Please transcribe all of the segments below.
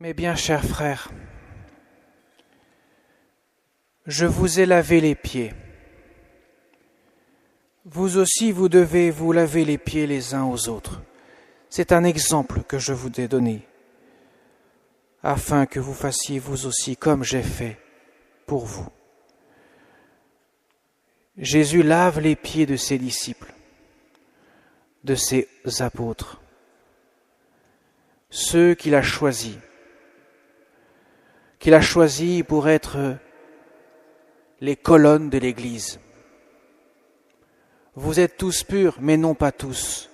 Mes bien chers frères, je vous ai lavé les pieds. Vous aussi, vous devez vous laver les pieds les uns aux autres. C'est un exemple que je vous ai donné, afin que vous fassiez vous aussi comme j'ai fait pour vous. Jésus lave les pieds de ses disciples, de ses apôtres, ceux qu'il a choisis pour être les colonnes de l'Église. Vous êtes tous purs, mais non pas tous.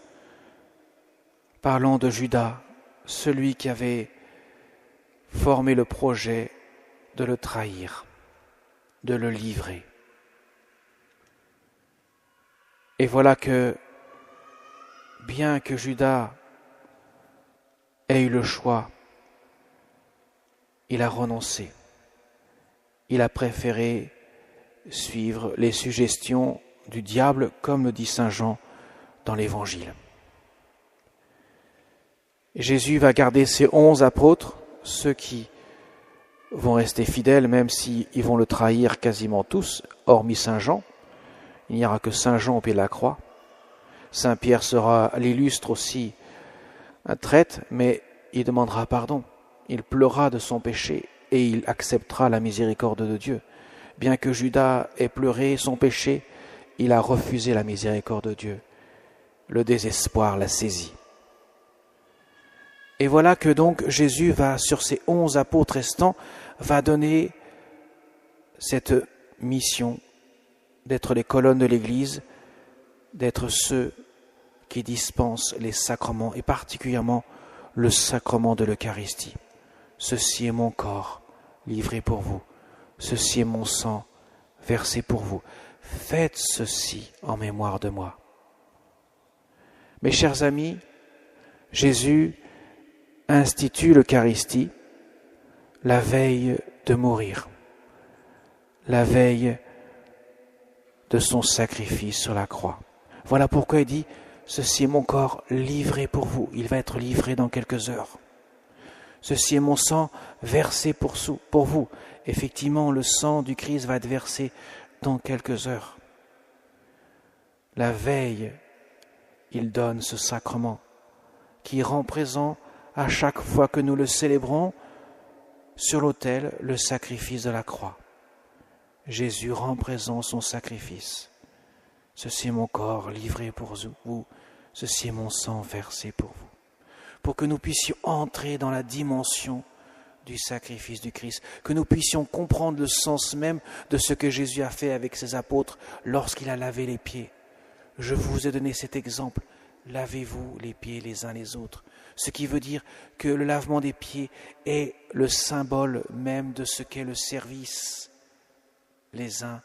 Parlons de Judas, celui qui avait formé le projet de le trahir, de le livrer. Et voilà que, bien que Judas ait eu le choix, il a renoncé. Il a préféré suivre les suggestions du diable, comme le dit saint Jean dans l'Évangile. Jésus va garder ses 11 apôtres, ceux qui vont rester fidèles, même s'ils vont le trahir quasiment tous, hormis saint Jean. Il n'y aura que saint Jean au pied de la croix. Saint Pierre sera l'illustre aussi, un traître, mais il demandera pardon. Il pleurera de son péché et il acceptera la miséricorde de Dieu. Bien que Judas ait pleuré son péché, il a refusé la miséricorde de Dieu. Le désespoir l'a saisi. Et voilà que donc Jésus va, sur ces 11 apôtres restants, va donner cette mission d'être les colonnes de l'Église, d'être ceux qui dispensent les sacrements, et particulièrement le sacrement de l'Eucharistie. Ceci est mon corps, livré pour vous. Ceci est mon sang, versé pour vous. Faites ceci en mémoire de moi. Mes chers amis, Jésus institue l'Eucharistie la veille de mourir, la veille de son sacrifice sur la croix. Voilà pourquoi il dit « Ceci est mon corps livré pour vous ». Il va être livré dans quelques heures. Ceci est mon sang versé pour vous. Effectivement, le sang du Christ va être versé dans quelques heures. La veille, il donne ce sacrement qui rend présent à chaque fois que nous le célébrons sur l'autel, le sacrifice de la croix. Jésus rend présent son sacrifice. Ceci est mon corps livré pour vous, ceci est mon sang versé pour vous. Pour que nous puissions entrer dans la dimension du sacrifice du Christ, que nous puissions comprendre le sens même de ce que Jésus a fait avec ses apôtres lorsqu'il a lavé les pieds. Je vous ai donné cet exemple, lavez-vous les pieds les uns les autres. Ce qui veut dire que le lavement des pieds est le symbole même de ce qu'est le service, les uns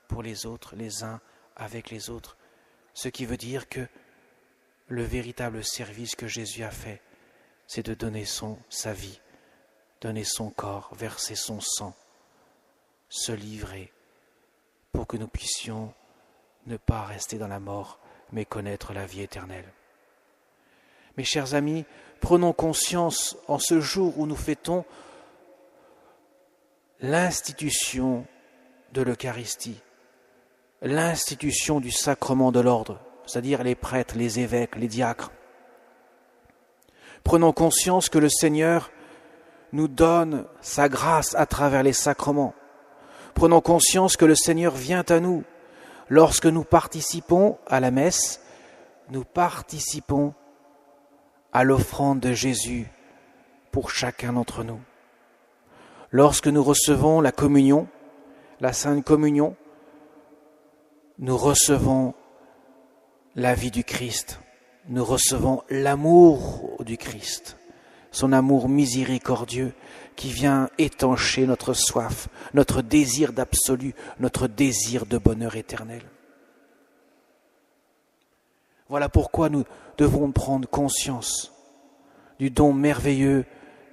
pour les autres, les uns avec les autres. Ce qui veut dire que le véritable service que Jésus a fait, c'est de donner sa vie, donner son corps, verser son sang, se livrer pour que nous puissions ne pas rester dans la mort, mais connaître la vie éternelle. Mes chers amis, prenons conscience en ce jour où nous fêtons l'institution de l'Eucharistie, l'institution du sacrement de l'ordre, c'est-à-dire les prêtres, les évêques, les diacres. Prenons conscience que le Seigneur nous donne sa grâce à travers les sacrements. Prenons conscience que le Seigneur vient à nous. Lorsque nous participons à la messe, nous participons à l'offrande de Jésus pour chacun d'entre nous. Lorsque nous recevons la communion, la Sainte Communion, nous recevons la vie du Christ, nous recevons l'amour du Christ, son amour miséricordieux qui vient étancher notre soif, notre désir d'absolu, notre désir de bonheur éternel. Voilà pourquoi nous devons prendre conscience du don merveilleux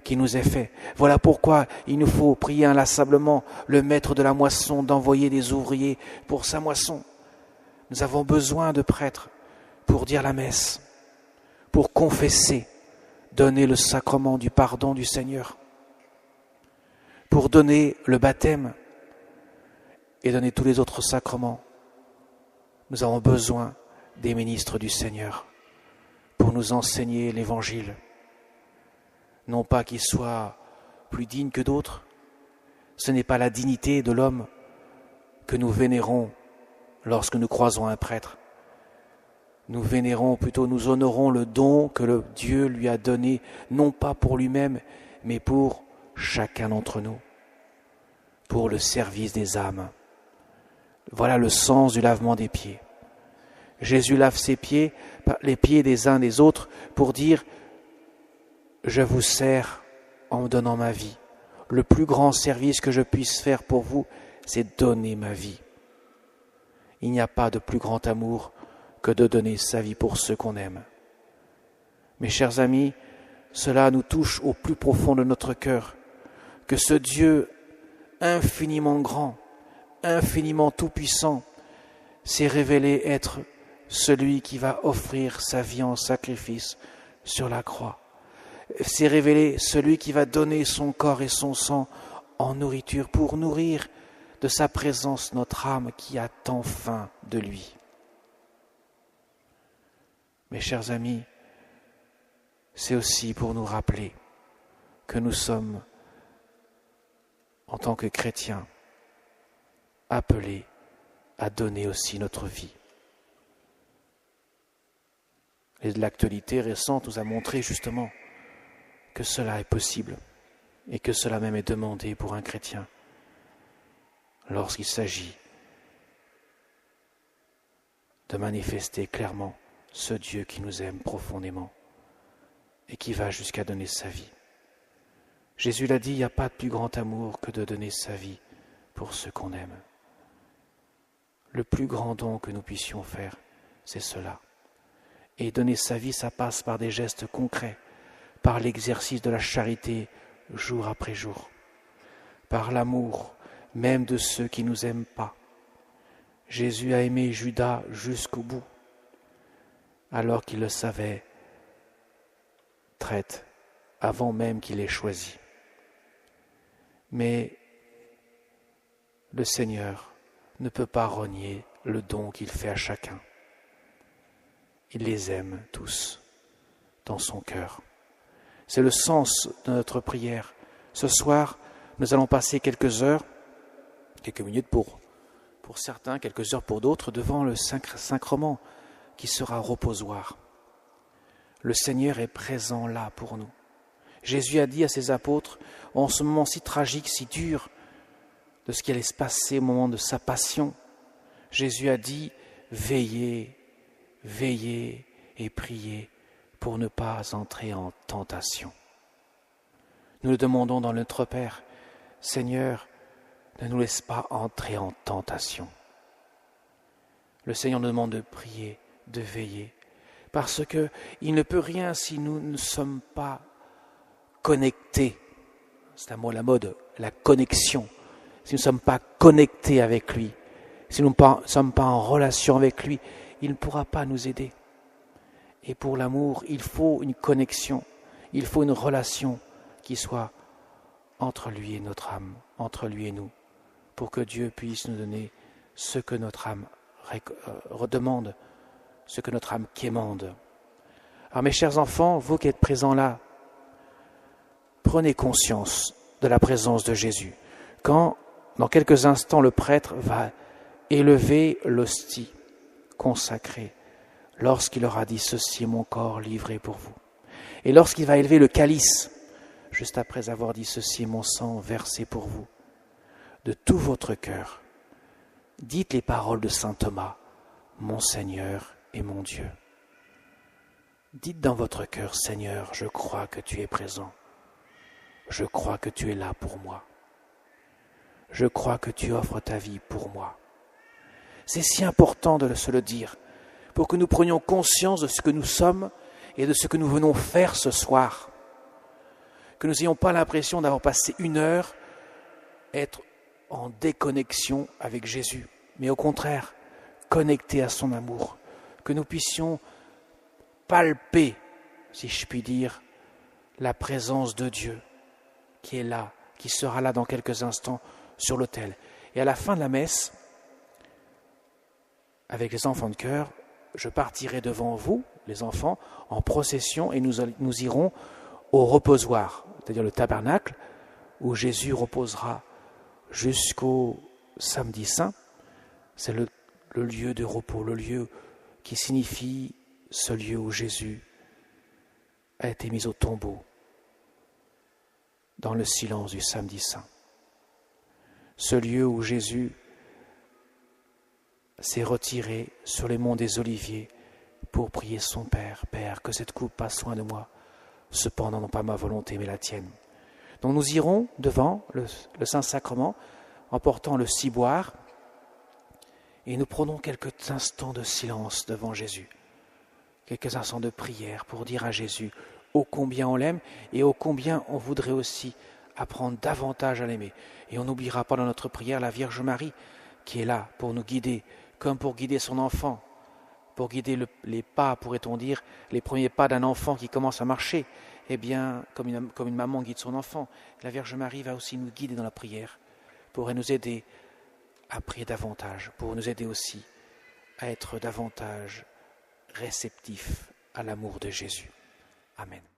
qui nous est fait. Voilà pourquoi il nous faut prier inlassablement le maître de la moisson d'envoyer des ouvriers pour sa moisson. Nous avons besoin de prêtres pour dire la messe, pour confesser, donner le sacrement du pardon du Seigneur. pour donner le baptême et donner tous les autres sacrements. Nous avons besoin des ministres du Seigneur pour nous enseigner l'Évangile. Non pas qu'ils soient plus dignes que d'autres, ce n'est pas la dignité de l'homme que nous vénérons lorsque nous croisons un prêtre. Nous vénérons, plutôt nous honorons le don que le Dieu lui a donné, non pas pour lui-même, mais pour chacun d'entre nous, pour le service des âmes. Voilà le sens du lavement des pieds. Jésus lave ses pieds, les pieds des uns des autres, pour dire « Je vous sers en me donnant ma vie. Le plus grand service que je puisse faire pour vous, c'est donner ma vie. » Il n'y a pas de plus grand amour que de donner sa vie pour ceux qu'on aime. Mes chers amis, cela nous touche au plus profond de notre cœur, que ce Dieu infiniment grand, infiniment tout-puissant, s'est révélé être celui qui va offrir sa vie en sacrifice sur la croix. S'est révélé celui qui va donner son corps et son sang en nourriture pour nourrir de sa présence notre âme qui a tant faim de lui. Mes chers amis, c'est aussi pour nous rappeler que nous sommes, en tant que chrétiens, appelés à donner aussi notre vie. Et l'actualité récente nous a montré justement que cela est possible et que cela même est demandé pour un chrétien lorsqu'il s'agit de manifester clairement ce Dieu qui nous aime profondément et qui va jusqu'à donner sa vie. Jésus l'a dit, il n'y a pas de plus grand amour que de donner sa vie pour ceux qu'on aime. Le plus grand don que nous puissions faire, c'est cela. Et donner sa vie, ça passe par des gestes concrets, par l'exercice de la charité jour après jour, par l'amour même de ceux qui ne nous aiment pas. Jésus a aimé Judas jusqu'au bout, alors qu'il le savait, traite, avant même qu'il ait choisi. Mais le Seigneur ne peut pas renier le don qu'il fait à chacun. Il les aime tous dans son cœur. C'est le sens de notre prière. Ce soir, nous allons passer quelques heures, quelques minutes pour certains, quelques heures pour d'autres, devant le sacrement qui sera reposoir. Le Seigneur est présent là pour nous. Jésus a dit à ses apôtres, en ce moment si tragique, si dur, de ce qui allait se passer au moment de sa passion, Jésus a dit, veillez, veillez et priez pour ne pas entrer en tentation. Nous le demandons dans notre Père, Seigneur, ne nous laisse pas entrer en tentation. Le Seigneur nous demande de prier, de veiller, parce qu'il ne peut rien si nous ne sommes pas connectés. C'est un mot à la mode, la connexion. Si nous ne sommes pas connectés avec lui, si nous ne sommes pas en relation avec lui, il ne pourra pas nous aider. Et pour l'amour, il faut une connexion, il faut une relation qui soit entre lui et notre âme, entre lui et nous, pour que Dieu puisse nous donner ce que notre âme redemande, ce que notre âme quémande. Alors mes chers enfants, vous qui êtes présents là, prenez conscience de la présence de Jésus. Quand, dans quelques instants, le prêtre va élever l'hostie consacrée, lorsqu'il aura dit « Ceci est mon corps livré pour vous ». Et lorsqu'il va élever le calice, juste après avoir dit « Ceci est mon sang versé pour vous », de tout votre cœur, dites les paroles de saint Thomas, « Mon Seigneur et mon Dieu ». Dites dans votre cœur, « Seigneur, je crois que tu es présent. Je crois que tu es là pour moi. Je crois que tu offres ta vie pour moi. » C'est si important de se le dire, pour que nous prenions conscience de ce que nous sommes et de ce que nous venons faire ce soir. Que nous n'ayons pas l'impression d'avoir passé une heure être en déconnexion avec Jésus, mais au contraire, connectés à son amour. Que nous puissions palper, si je puis dire, la présence de Dieu qui est là, qui sera là dans quelques instants sur l'autel. Et à la fin de la messe, avec les enfants de chœur, je partirai devant vous, les enfants, en procession et nous irons au reposoir, c'est-à-dire le tabernacle, où Jésus reposera jusqu'au samedi saint. C'est le lieu de repos, le lieu qui signifie ce lieu où Jésus a été mis au tombeau dans le silence du samedi saint. Ce lieu où Jésus s'est retiré sur les monts des Oliviers pour prier son Père. Père, que cette coupe passe loin de moi, cependant non pas ma volonté mais la tienne. Donc nous irons devant le Saint-Sacrement en portant le ciboire et nous prenons quelques instants de silence devant Jésus, quelques instants de prière pour dire à Jésus ô combien on l'aime et ô combien on voudrait aussi apprendre davantage à l'aimer. Et on n'oubliera pas dans notre prière la Vierge Marie qui est là pour nous guider, comme pour guider son enfant, pour guider les pas, pourrait-on dire, les premiers pas d'un enfant qui commence à marcher. Eh bien, comme une maman guide son enfant, la Vierge Marie va aussi nous guider dans la prière, pour nous aider à prier davantage, pour nous aider aussi à être davantage réceptifs à l'amour de Jésus. Amen.